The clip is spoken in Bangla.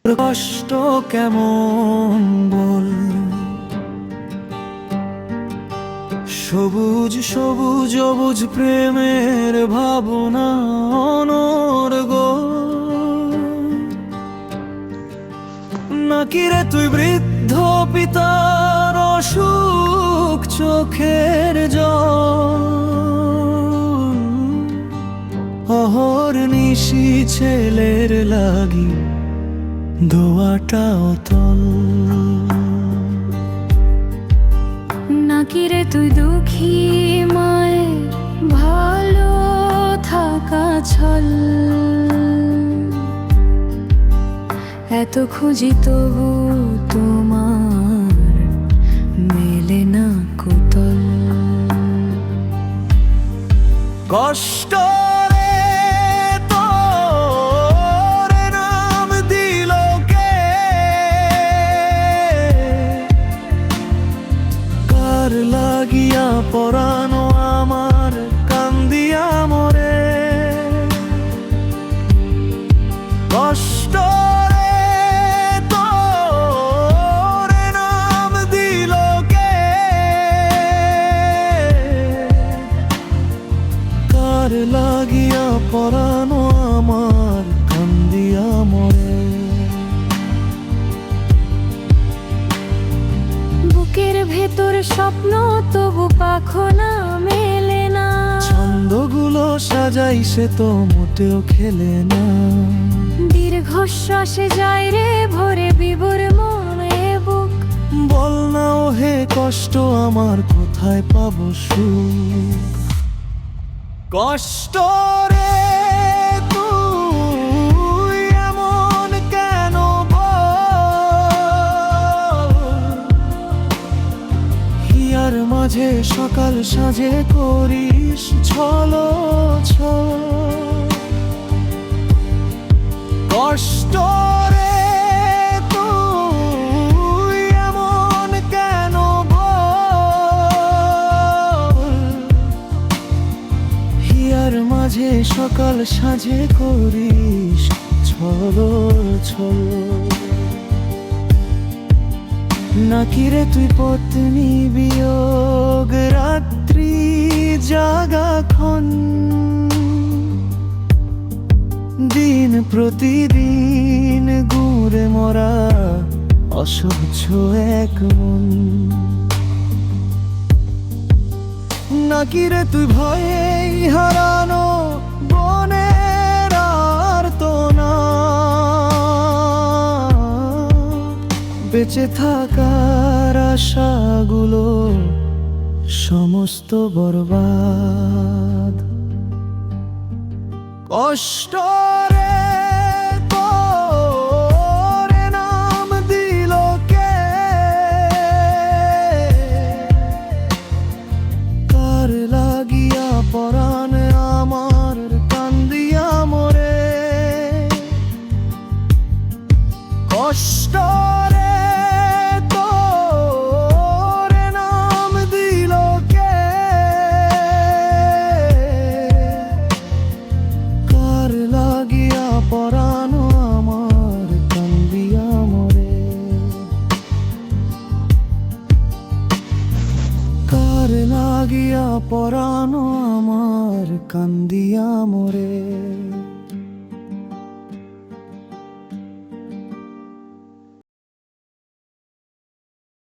কষ্ট কেমন বল, সবুজ সবুজ অবুজ প্রেমের ভাবনা অনর্গল। নাকি রে তুই বৃদ্ধ পিতার অসুখ চোখের জল, অহর্নিশি ছেলের লাগি দোয়াটা অতল। নাকি রে তুই দুঃখী মায়ের ভালো থাকা ছল, এত খুঁজি তবু তোমার মেলে না কোতল। কষ্ট রে তোর নাম দিল কে, কার লাগিয়া পরানো আমার কান্দিয়া মরে। কষ্ট রে তোর নাম দিল কে, কার লাগিয়া পরানো আমার কান্দিয়া মরে। বুকের ভেতর স্বপ্ন তবু পাখনা মেলে না, ছন্দগুলো সাজাই সে তো মোটেও খেলে না। দীর্ঘশ্বাসে যায় রে ভরে বিভোর মনে বুক। বল না ও হে কষ্ট আমার কোথায় পাবো সুখ। কষ্ট রে তুই এমন কেন বল, হিয়ার মাঝে সকাল সাজে করিস ছলো ছল। কষ্ট রে তুই এমন কেন বল, হিয়ার মাঝে সকাল সাজে করিস ছলো ছল। নাকি রে তুই পত্নী বিয়োগ রাত্রি জাগাক্ষণ, দিন প্রতিদিন ঘুরে মরা অসহ্য এক মন। নাকি রে তুই ভয়ে হারানো বনের আর্তনা, বেঁচে থাকার আশাগুলো সমস্ত বরবাদ। কষ্ট রে তোর নাম দিল কে, কার লাগিয়া পরাণ আমার কান্দিয়া মরে। কষ্ট রে তোর নাম দিল কে, কার লাগিয়া পরানো আমার কান্দিয়া মরে। কার লাগিয়া পরানো আমার কান্দিয়া মরে।